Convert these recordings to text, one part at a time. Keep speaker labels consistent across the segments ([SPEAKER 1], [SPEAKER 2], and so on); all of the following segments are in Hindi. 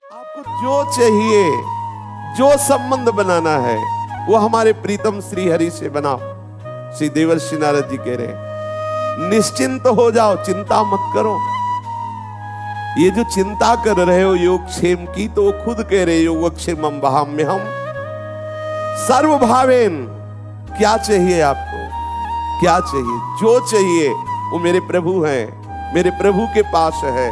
[SPEAKER 1] आपको जो चाहिए, जो संबंध बनाना है, वो हमारे प्रीतम श्री हरि से बनाओ। श्री देवर्षि नारद जी कह रहे निश्चिंत हो जाओ, चिंता मत करो। ये जो चिंता कर रहे हो योगक्षेम की, तो वो खुद कह रहे योगक्षेमम वहाम्यहम सर्वभावेन। क्या चाहिए आपको? क्या चाहिए? जो चाहिए वो मेरे प्रभु हैं, मेरे प्रभु के पास है।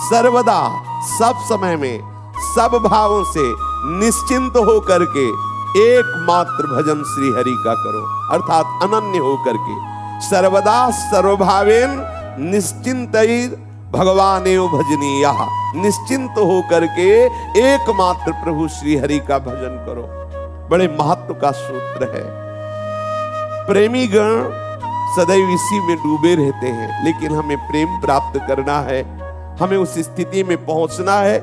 [SPEAKER 1] सर्वदा, सब समय में, सब भावों से निश्चिंत हो करके एकमात्र भजन श्री हरि का करो, अर्थात अनन्य हो करके। सर्वदा सर्वभावेन निश्चिंतैर भगवान एव भजनीय। निश्चिंत हो करके एकमात्र प्रभु श्री हरि का भजन करो। बड़े महत्व का सूत्र है। प्रेमी गण सदैव इसी में डूबे रहते हैं, लेकिन हमें प्रेम प्राप्त करना है, हमें उस स्थिति में पहुंचना है,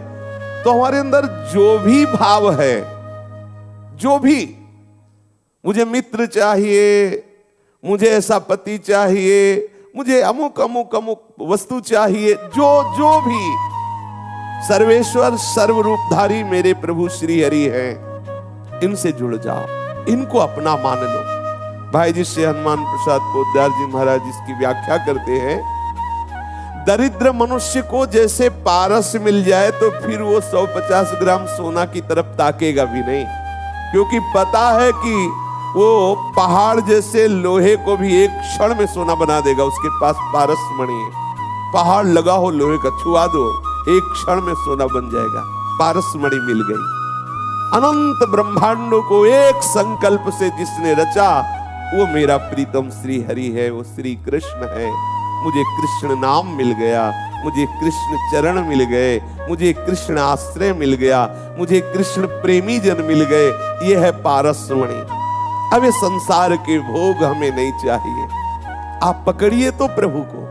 [SPEAKER 1] तो हमारे अंदर जो भी भाव है, जो भी, मुझे मित्र चाहिए, मुझे ऐसा पति चाहिए, मुझे अमुक अमुक अमुक वस्तु चाहिए, जो भी, सर्वेश्वर सर्वरूपधारी मेरे प्रभु श्री हरि हैं। इनसे जुड़ जाओ, इनको अपना मान लो। भाई जी श्री हनुमान प्रसाद पोद्दार जी महाराज इसकी व्याख्या करते हैं, दरिद्र मनुष्य को जैसे पारस मिल जाए तो फिर वो 150 ग्राम सोना की तरफ ताकेगा भी नहीं, क्योंकि पता है कि वो पहाड़ जैसे लोहे को भी एक क्षण में सोना बना देगा। उसके पास पारस मणि है, पहाड़ लगा हो लोहे का, छुआ दो, एक क्षण में सोना बन जाएगा। पारस मणि मिल गई। अनंत ब्रह्मांडों को एक संकल्प से जिसने रचा, वो मेरा प्रीतम श्री हरि है, वो श्री कृष्ण है। मुझे कृष्ण नाम मिल गया, मुझे कृष्ण चरण मिल गए, मुझे कृष्ण आश्रय मिल गया, मुझे कृष्ण प्रेमी जन मिल गए। ये है पारसमणि। अब ये संसार के भोग हमें नहीं चाहिए। आप पकड़िए तो प्रभु को।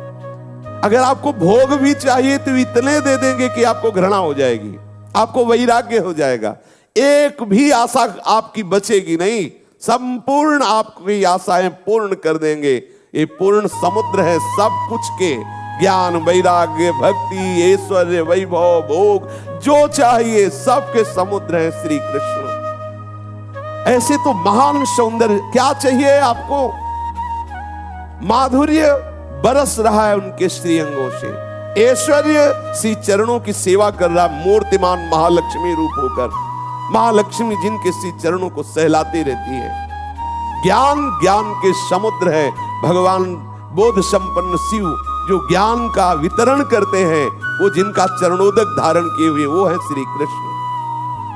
[SPEAKER 1] अगर आपको भोग भी चाहिए तो इतने दे देंगे कि आपको घृणा हो जाएगी, आपको वैराग्य हो जाएगा, एक भी आशा आपकी बचेगी नहीं। संपूर्ण आपकी आशाएं पूर्ण कर देंगे। ये पूर्ण समुद्र है सब कुछ के, ज्ञान, वैराग्य, भक्ति, ऐश्वर्य, वैभव, भोग, जो चाहिए सबके समुद्र है श्री कृष्ण। ऐसे तो महान सौंदर्य, क्या चाहिए आपको? माधुर्य बरस रहा है उनके श्री अंगों से। ऐश्वर्य, श्री चरणों की सेवा कर रहा, मूर्तिमान महालक्ष्मी रूप होकर। महालक्ष्मी जिनके श्री चरणों को सहलाती रहती है। ज्ञान, ज्ञान के समुद्र है। भगवान बोध संपन्न शिव जो ज्ञान का वितरण करते हैं, वो जिनका चरणोदक धारण किए हुए, वो है श्री कृष्ण।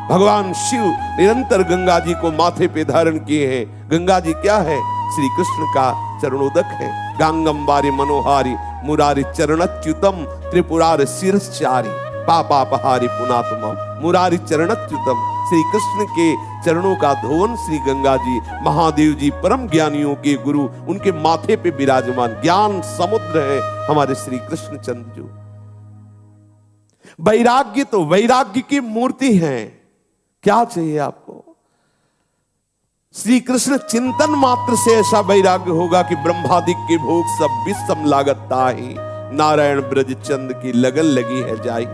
[SPEAKER 1] भगवान शिव निरंतर गंगा जी को माथे पे धारण किए हैं। गंगा जी क्या है? श्री कृष्ण का चरणोदक है। गांगम वारी मनोहारी मुरारी चरणच्युतम त्रिपुरार शिरश्चारी पापापहारी पुनातमम। मुरारी चरणच्युतम, श्री कृष्ण के चरणों का धोवन श्री गंगा जी, महादेव जी परम ज्ञानियों के गुरु, उनके माथे पे विराजमान ज्ञान समुद्र है हमारे श्री कृष्ण चंद्र जी। वैराग्य तो वैराग्य की मूर्ति है। क्या चाहिए आपको? श्री कृष्ण चिंतन मात्र से ऐसा वैराग्य होगा कि ब्रह्मादिक के भोग सब विषम लागत ताहि, नारायण ब्रज चंद की लगन लगी है जाई।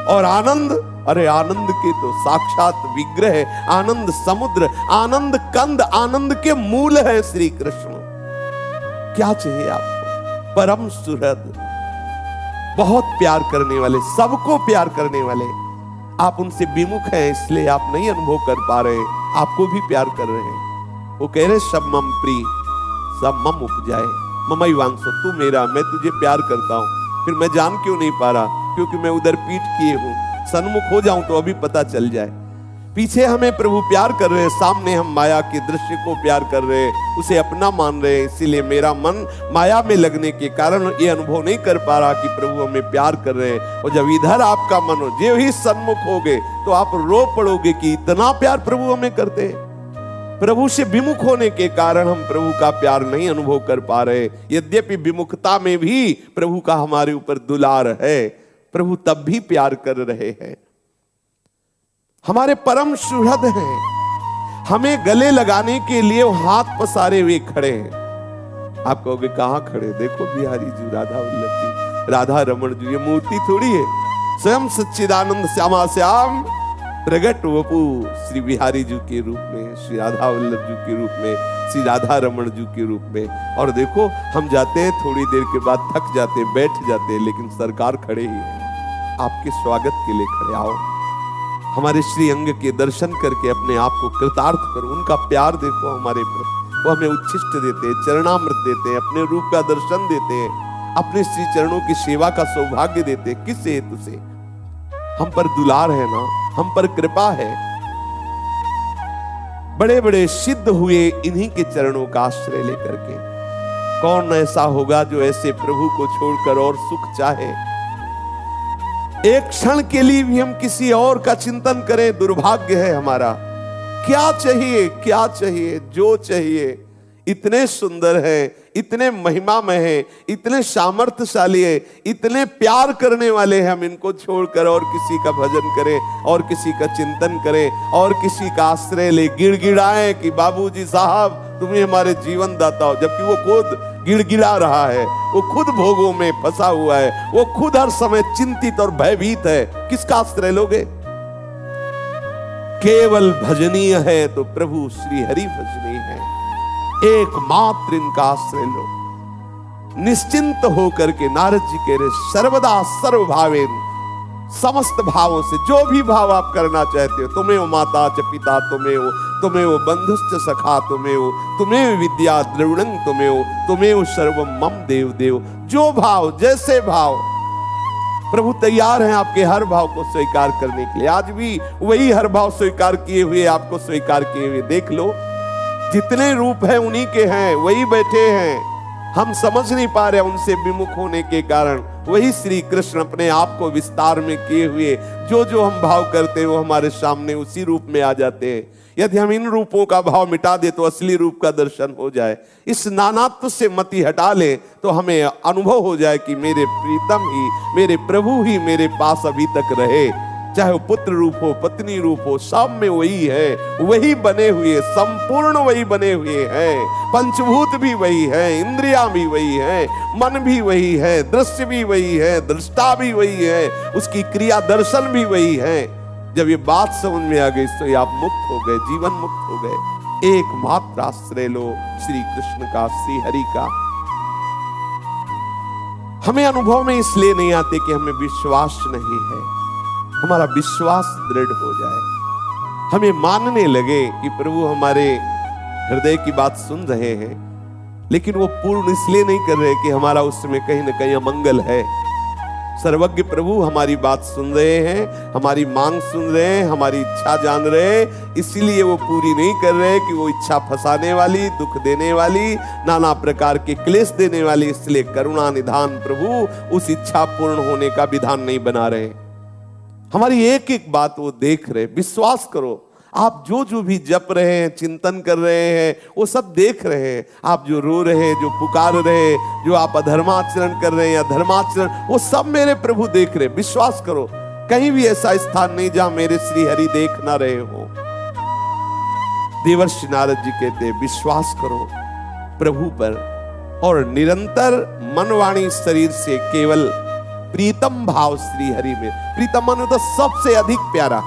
[SPEAKER 1] और आनंद, अरे आनंद के तो साक्षात विग्रह, आनंद समुद्र, आनंद कंद, आनंद के मूल है श्री कृष्ण। क्या चाहिए आपको? परम सुहृद, बहुत प्यार करने वाले, सबको प्यार करने वाले। आप उनसे विमुख हैं, इसलिए आप नहीं अनुभव कर पा रहे, आपको भी प्यार कर रहे हैं। वो कह रहे सब मम प्रिय, सब मम उपजाए, ममई वांसो, तू मेरा, मैं तुझे प्यार करता हूं। फिर मैं जान क्यों नहीं पा रहा? क्योंकि मैं उधर पीठ किए हूं। सन्मुख हो जाऊं तो अभी पता चल जाए। पीछे हमें प्रभु प्यार कर रहे हैं, सामने हम माया के दृश्य को प्यार कर रहे हैं, उसे अपना मान रहे हैं। इसीलिए मेरा मन माया में लगने के कारण ये अनुभव नहीं कर पा रहा कि प्रभु हमें प्यार कर रहे हैं। और जब इधर आपका मन हो, जो ही सन्मुख होगे तो आप रो पड़ोगे कि इतना प्यार प्रभु हमें करते हैं। प्रभु से विमुख होने के कारण हम प्रभु का प्यार नहीं अनुभव कर पा रहे। यद्यपि विमुखता में भी प्रभु का हमारे ऊपर दुलार है, प्रभु तब भी प्यार कर रहे हैं। हमारे परम सुहृद हैं, हमें गले लगाने के लिए हाथ पसारे हुए खड़े हैं। आप कहोगे कहां खड़े? देखो बिहारी जी, राधा वल्लभ जी, राधा रमन जी, ये मूर्ति थोड़ी है। स्वयं सच्चिदानंद श्यामा श्याम प्रगट वपु श्री बिहारी जी के रूप में, श्री राधा वल्लभ जी के रूप में, श्री राधा रमण जी के रूप में। और देखो हम जाते हैं, थोड़ी देर के बाद थक जाते हैं, बैठ जाते हैं, लेकिन सरकार खड़े ही है, आपके स्वागत के लिए खड़े। आओ हमारे श्री अंग के दर्शन करके अपने आप को कृतार्थ करो। उनका प्यार देखो हमारे प्रति, वो हमें उच्छिष्ट देते हैं, चरणामृत देते हैं, अपने रूप का दर्शन देते हैं, अपने श्री चरणों की सेवा का सौभाग्य देते हैं। किस हेतु से? हम पर दुलार है ना, हम पर कृपा है। बड़े बड़े सिद्ध हुए इन्हीं के चरणों का आश्रय लेकर के। कौन ऐसा होगा जो ऐसे प्रभु को छोड़कर और सुख चाहे? एक क्षण के लिए भी हम किसी और का चिंतन करें, दुर्भाग्य है हमारा। क्या चाहिए, क्या चाहिए, जो चाहिए इतने सुंदर है, इतने महिमामय है, इतने सामर्थ्यशाली है, इतने प्यार करने वाले हैं। हम इनको छोड़कर और किसी का भजन करें, और किसी का चिंतन करें, और किसी का आश्रय ले, गिड़गिड़ाएं कि बाबूजी साहब तुम्हें हमारे जीवन दाता हो, जबकि वो खुद गिड़गिड़ा रहा है, वो खुद भोगों में फंसा हुआ है, वो खुद हर समय चिंतित और भयभीत है। किसका आश्रय लोगे? केवल भजनीय है तो प्रभु श्री हरि भजनीय है। एकमात्र इनका आश्रय लो। निश्चिंत होकर के नारद जी कह रहे सर्वदा सर्व भावेन, समस्त भावों से जो भी भाव आप करना चाहते हो, तुम्हें वो माता च पिता, तुम्हें वो बंधुश्च सखा, तुम्हें विद्या द्रविणं, तुम्हें वो सर्वम मम देव देव। जो भाव, जैसे भाव, प्रभु तैयार हैं आपके हर भाव को स्वीकार करने के लिए। आज भी वही हर भाव स्वीकार किए हुए, आपको स्वीकार किए हुए। देख लो जितने रूप हैं उन्हीं के हैं, वही बैठे हैं। हम समझ नहीं पा रहे उनसे विमुख होने के कारण। वही श्री कृष्ण अपने आप को विस्तार में किए हुए जो जो हम भाव करते हैं वो हमारे सामने उसी रूप में आ जाते हैं। यदि हम इन रूपों का भाव मिटा दे तो असली रूप का दर्शन हो जाए। इस नानात्व से मति हटा ले तो हमें अनुभव हो जाए कि मेरे प्रीतम ही, मेरे प्रभु ही मेरे पास अभी तक रहे। चाहे वो पुत्र रूप हो, पत्नी रूप हो, सब में वही है, वही बने हुए, संपूर्ण वही बने हुए हैं। पंचभूत भी वही है, इंद्रियां भी वही है, मन भी वही है, दृश्य भी वही है, दृष्टा भी वही है, उसकी क्रिया दर्शन भी वही है। जब ये बात समझ में आ गई तो आप मुक्त हो गए, जीवन मुक्त हो गए। एकमात्र आश्रय लो श्री कृष्ण का, श्री हरि का। हमें अनुभव में इसलिए नहीं आते कि हमें विश्वास नहीं है। हमारा विश्वास दृढ़ हो जाए, हमें मानने लगे कि प्रभु हमारे हृदय की बात सुन रहे हैं, लेकिन वो पूर्ण इसलिए नहीं कर रहे कि हमारा उसमें कहीं ना कहीं अमंगल है। सर्वज्ञ प्रभु हमारी बात सुन रहे हैं, हमारी मांग सुन रहे हैं, हमारी इच्छा जान रहे हैं, इसलिए वो पूरी नहीं कर रहे कि वो इच्छा फंसाने वाली, दुख देने वाली, नाना प्रकार के क्लेश देने वाली। इसलिए करुणा निधान प्रभु उस इच्छा पूर्ण होने का विधान नहीं बना रहे। हमारी एक एक बात वो देख रहे। विश्वास करो, आप जो जो भी जप रहे हैं, चिंतन कर रहे हैं, वो सब देख रहे हैं। आप जो रो रहे हैं, जो पुकार रहे हैं, जो आप अधर्माचरण कर रहे हैं या धर्माचरण, वो सब मेरे प्रभु देख रहे। विश्वास करो, कहीं भी ऐसा स्थान नहीं जहां मेरे श्री हरि देख ना रहे हो। देवर्षि नारद जी कहते हैं विश्वास करो प्रभु पर, और निरंतर मन वाणी शरीर से केवल प्रीतम भाव श्री हरि में। प्रीतम मन होता सबसे अधिक प्यारा।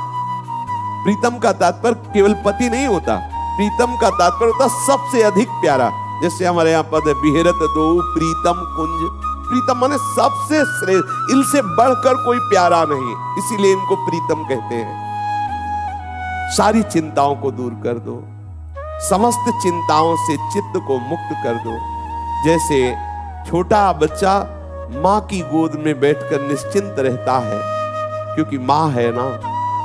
[SPEAKER 1] प्रीतम का तात्पर्य केवल पति नहीं होता, प्रीतम का तात्पर्य होता सबसे अधिक प्यारा। जैसे हमारे यहाँ पद है बिहरत दो प्रीतम कुंज। प्रीतम माने सबसे श्रेष्ठ, इनसे बढ़कर कोई प्यारा नहीं, इसीलिए इनको प्रीतम कहते हैं। सारी चिंताओं को दूर कर दो, समस्त चिंताओं से चित्त को मुक्त कर दो। जैसे छोटा बच्चा माँ की गोद में बैठकर निश्चिंत रहता है क्योंकि माँ है ना,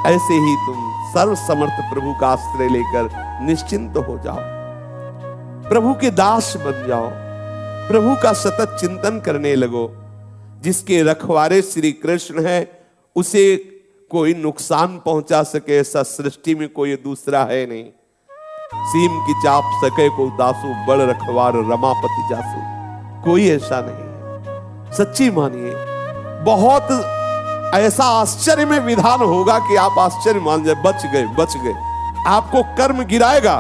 [SPEAKER 1] ऐसे ही तुम सर्व समर्थ प्रभु का आश्रय लेकर निश्चिंत हो जाओ, प्रभु के दास बन जाओ, प्रभु का सतत चिंतन करने लगो। जिसके रखवारे श्री कृष्ण है उसे कोई नुकसान पहुंचा सके ऐसा सृष्टि में कोई दूसरा है नहीं। सीम की चाप सके को दासु, बड़ रखवार रमापति जासु, कोई ऐसा नहीं है। सच्ची मानिए, बहुत ऐसा आश्चर्य में विधान होगा कि आप आश्चर्य मान जाए, बच गए, बच गए। आपको कर्म गिराएगा,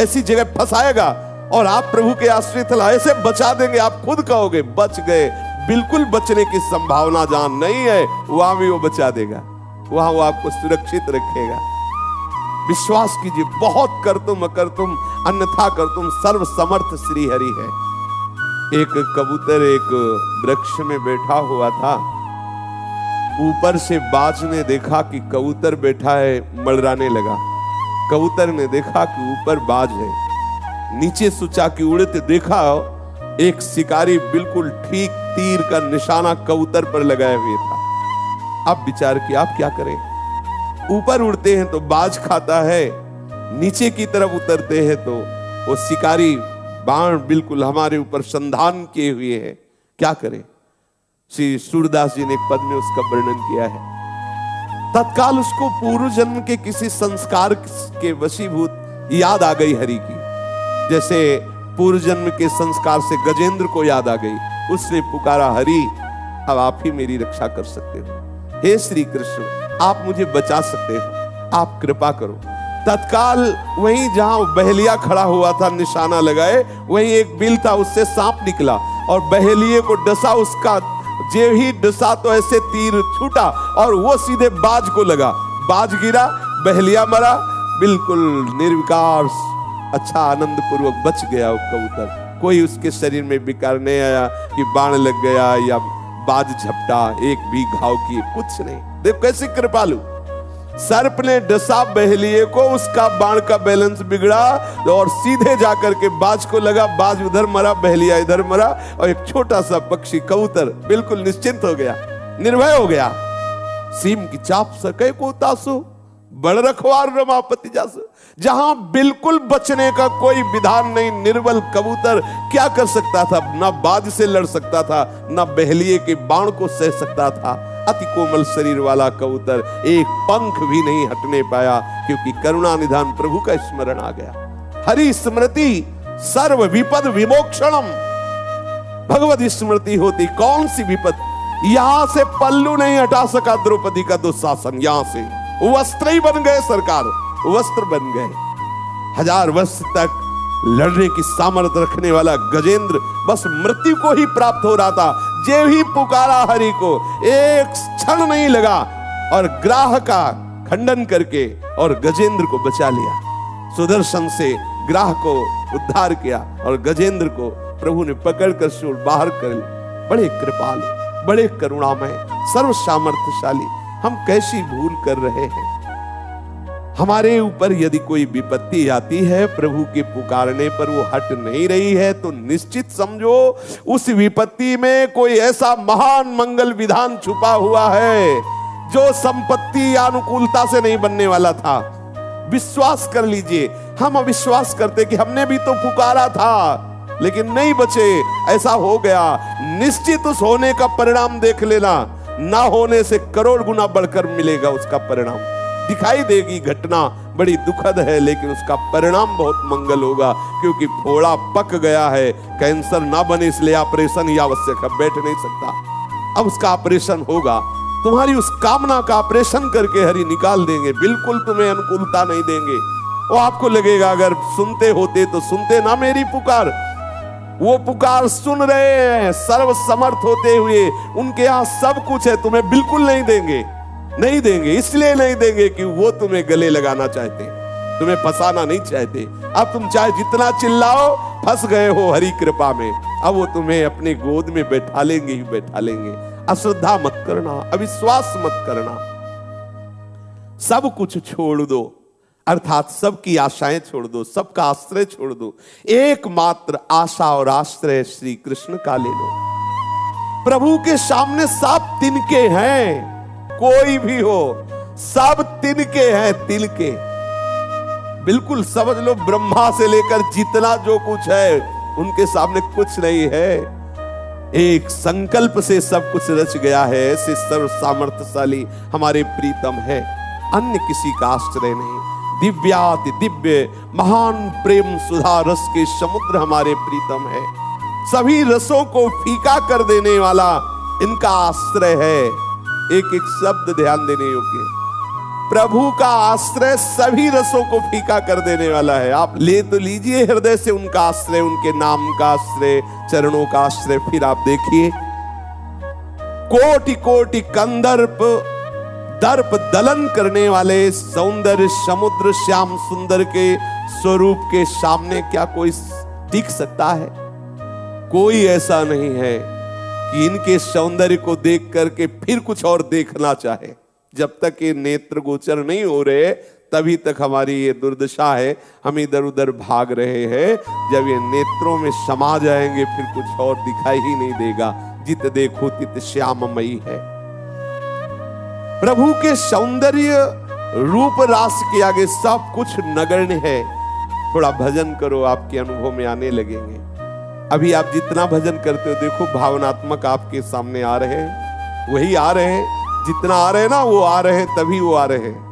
[SPEAKER 1] ऐसी जगह फंसाएगा और आप प्रभु के आश्रित ऐसे बचा देंगे, आप खुद कहोगे बच गए, बिल्कुल बचने की संभावना जहां नहीं है वहां भी वो बचा देगा, वहां वो आपको सुरक्षित रखेगा। विश्वास कीजिए, बहुत कर तुम अकर तुम अन्यथा कर तुम सर्व समर्थ श्री हरि है। एक कबूतर एक वृक्ष में बैठा हुआ था, ऊपर से बाज ने देखा कि कबूतर बैठा है, मड़राने लगा। कबूतर ने देखा कि ऊपर बाज है, नीचे सोचा कि उड़ते देखा एक शिकारी बिल्कुल ठीक तीर का निशाना कबूतर पर लगाए हुए था। अब विचार किया आप क्या करें, ऊपर उड़ते हैं तो बाज खाता है, नीचे की तरफ उतरते हैं तो वो शिकारी बाण बिल्कुल हमारे ऊपर संधान किए हुए है, क्या करें। श्री सूरदास जी ने एक पद में उसका वर्णन किया है। तत्काल उसको पूर्व जन्म के किसी संस्कार के वशीभूत याद आ गई हरि की, जैसे पूर्व जन्म के संस्कार से गजेंद्र को याद आ गई। उसने पुकारा, हरि अब आप ही मेरी रक्षा कर सकते हो, हे श्री कृष्ण आप मुझे बचा सकते हो, आप कृपा करो। तत्काल वहीं जहां बहेलिया खड़ा हुआ था निशाना लगाए, वहीं एक बिल था, उससे सांप निकला और बहेलिए को डसा। उसका जे ही डसा तो ऐसे तीर छूटा और वो सीधे बाज को लगा, बाज गिरा, बहेलिया मरा, बिल्कुल निर्विकार अच्छा आनंद पूर्वक बच गया वो कबूतर। कोई उसके शरीर में विकार नहीं आया कि बाण लग गया या बाज झपटा, एक भी घाव किए, कुछ नहीं। देखो कैसे कृपालु, सर्प ने डसा बहेलिए को, उसका बाण का बैलेंस बिगड़ा और सीधे जाकर के बाज को लगा, बाज उधर मरा, बहेलिया इधर मरा और एक छोटा सा पक्षी कबूतर बिल्कुल निश्चिंत हो गया, निर्भय हो गया। सीम की चाप सके को तासो, बड़ रखवार रमापति जासो। जहां बिल्कुल बचने का कोई विधान नहीं, निर्बल कबूतर क्या कर सकता था, ना बाज से लड़ सकता था, ना बहेलिए के बाण को सह सकता था। अति कोमल शरीर वाला कबूतर एक पंख भी नहीं हटने पाया, क्योंकि करुणा निधान प्रभु का स्मरण आ गया। हरि स्मृति सर्व विपद विमोक्षणम, भगवत स्मृति होती कौन सी विपद। यहां से पल्लू नहीं हटा सका द्रौपदी का दुशासन, यहां से वस्त्र ही बन गए, सरकार वस्त्र बन गए। 1000 वर्ष तक लड़ने की सामर्थ्य रखने वाला गजेंद्र बस मृत्यु को ही प्राप्त हो रहा था। जे ही पुकारा हरि को, एक क्षण नहीं लगा और ग्राह का खंडन करके और गजेंद्र को बचा लिया। सुदर्शन से ग्राह को उद्धार किया और गजेंद्र को प्रभु ने पकड़कर शूल बाहर कर लिया। बड़े कृपालु, बड़े करुणामय, सर्व सामर्थ्यशाली। हम कैसी भूल कर रहे हैं। हमारे ऊपर यदि कोई विपत्ति आती है, प्रभु के पुकारने पर वो हट नहीं रही है, तो निश्चित समझो उस विपत्ति में कोई ऐसा महान मंगल विधान छुपा हुआ है जो संपत्ति या अनुकूलता से नहीं बनने वाला था। विश्वास कर लीजिए, हम अविश्वास करते कि हमने भी तो पुकारा था लेकिन नहीं बचे, ऐसा हो गया। निश्चित उस होने का परिणाम देख लेना, ना होने से करोड़ गुना बढ़कर मिलेगा उसका परिणाम। दिखाई देगी घटना बड़ी दुखद है, लेकिन उसका परिणाम बहुत मंगल होगा, क्योंकि फोड़ा पक गया है। कैंसर ना बने इसलिए ऑपरेशन ही आवश्यक है, बैठ नहीं सकता। अब उसका ऑपरेशन होगा, तुम्हारी उस कामना का ऑपरेशन करके हरि निकाल देंगे। बिल्कुल तुम्हें अनुकूलता नहीं देंगे। वो आपको लगेगा अगर सुनते होते तो सुनते ना मेरी पुकार। वो पुकार सुन रहे हैं, सर्व समर्थ होते हुए। उनके यहाँ सब कुछ है, तुम्हें बिल्कुल नहीं देंगे। नहीं देंगे इसलिए नहीं देंगे कि वो तुम्हें गले लगाना चाहते, तुम्हें फंसाना नहीं चाहते। अब तुम चाहे जितना चिल्लाओ, फंस गए हो हरि कृपा में। अब वो तुम्हें अपने गोद में बैठा लेंगे ही बैठा लेंगे। अश्रद्धा मत करना, अविश्वास मत करना, सब कुछ छोड़ दो, अर्थात सबकी आशाएं छोड़ दो, सबका आश्रय छोड़ दो। एकमात्र आशा और आश्रय श्री कृष्ण का ले लो। प्रभु के सामने सब तिनके हैं, कोई भी हो सब तिनके हैं, तिनके। बिल्कुल समझ लो, ब्रह्मा से लेकर जितना जो कुछ है उनके सामने कुछ नहीं है। एक संकल्प से सब कुछ रच गया है। ऐसे सर्व सामर्थ्यशाली हमारे प्रीतम है, अन्य किसी का आश्रय नहीं। दिव्याति दिव्य महान प्रेम सुधा रस के समुद्र हमारे प्रीतम है। सभी रसों को फीका कर देने वाला इनका आश्रय है। एक एक शब्द ध्यान देने योग्य। प्रभु का आश्रय सभी रसों को फीका कर देने वाला है। आप ले तो लीजिए हृदय से उनका आश्रय, उनके नाम का आश्रय, चरणों का आश्रय, फिर आप देखिए कोटि कोटि कंदर्प दर्प दलन करने वाले सौंदर्य समुद्र श्याम सुंदर के स्वरूप के सामने क्या कोई टिक सकता है? कोई ऐसा नहीं है कि इनके सौंदर्य को देख करके फिर कुछ और देखना चाहे। जब तक ये नेत्र गोचर नहीं हो रहे तभी तक हमारी ये दुर्दशा है, हम इधर उधर भाग रहे हैं। जब ये नेत्रों में समा जाएंगे फिर कुछ और दिखाई ही नहीं देगा। जित देखो तित श्याममयी है। प्रभु के सौंदर्य रूप रास के आगे सब कुछ नगण्य है। थोड़ा भजन करो, आपके अनुभव में आने लगेंगे। अभी आप जितना भजन करते हो देखो, भावनात्मक आपके सामने आ रहे हैं, वही आ रहे हैं। जितना आ रहे हैं ना वो आ रहे हैं, तभी वो आ रहे हैं।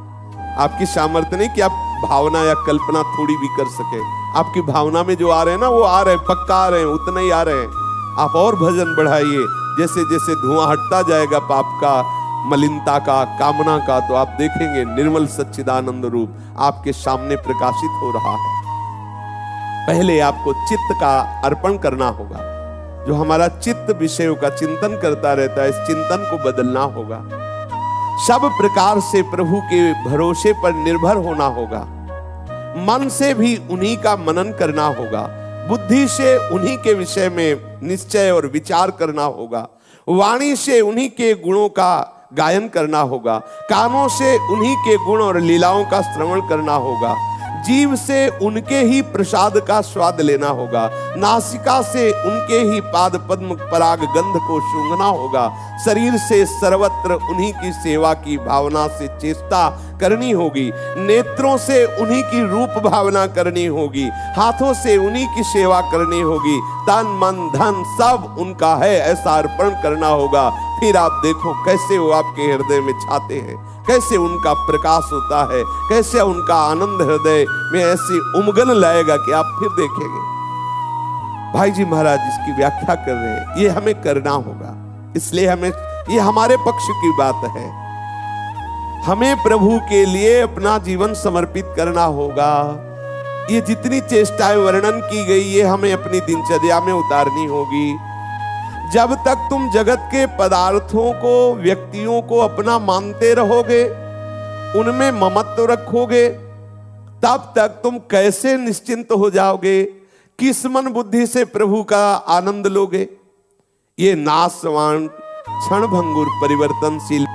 [SPEAKER 1] आपकी सामर्थ्य नहीं कि आप भावना या कल्पना थोड़ी भी कर सके। आपकी भावना में जो आ रहे हैं ना वो आ रहे हैं, पक्का आ रहे हैं, उतना ही आ रहे हैं। आप और भजन बढ़ाइए। जैसे जैसे धुआं हटता जाएगा पाप का, मलिनता का, कामना का, तो आप देखेंगे निर्मल सच्चिदानंद रूप आपके सामने प्रकाशित हो रहा है। पहले आपको चित्त का अर्पण करना होगा। जो हमारा चित्त विषयों का चिंतन करता रहता है, इस चिंतन को बदलना होगा। सब प्रकार से प्रभु के भरोसे पर निर्भर होना होगा। मन से भी उन्हीं का मनन करना होगा। बुद्धि से उन्हीं के विषय में निश्चय और विचार करना होगा। वाणी से उन्हीं के गुणों का गायन करना होगा। कानों से उन्हीं के गुण और लीलाओं का श्रवण करना होगा। जीव से उनके ही प्रसाद का स्वाद लेना होगा। नासिका से उनके ही पाद पद्म पराग गंध को सूंघना होगा। शरीर से सर्वत्र उन्हीं की सेवा की भावना से चेष्टा करनी होगी। नेत्रों से उन्हीं की रूप भावना करनी होगी। हाथों से उन्हीं की सेवा करनी होगी। तन मन धन सब उनका है ऐसा अर्पण करना होगा। फिर आप देखो कैसे वो आपके हृदय में छाते हैं, कैसे उनका प्रकाश होता है, कैसे उनका आनंद हृदय में ऐसी उमगन लाएगा कि आप फिर देखेंगे। भाई जी महाराज इसकी व्याख्या कर रहे हैं, ये हमें करना होगा। इसलिए हमें, ये हमारे पक्ष की बात है, हमें प्रभु के लिए अपना जीवन समर्पित करना होगा। ये जितनी चेष्टाएं वर्णन की गई ये हमें अपनी दिनचर्या में उतारनी होगी। जब तक तुम जगत के पदार्थों को, व्यक्तियों को अपना मानते रहोगे, उनमें ममत्व रखोगे, तब तक तुम कैसे निश्चिंत हो जाओगे? किस मन बुद्धि से प्रभु का आनंद लोगे? ये नाशवान क्षणभंगुर परिवर्तनशील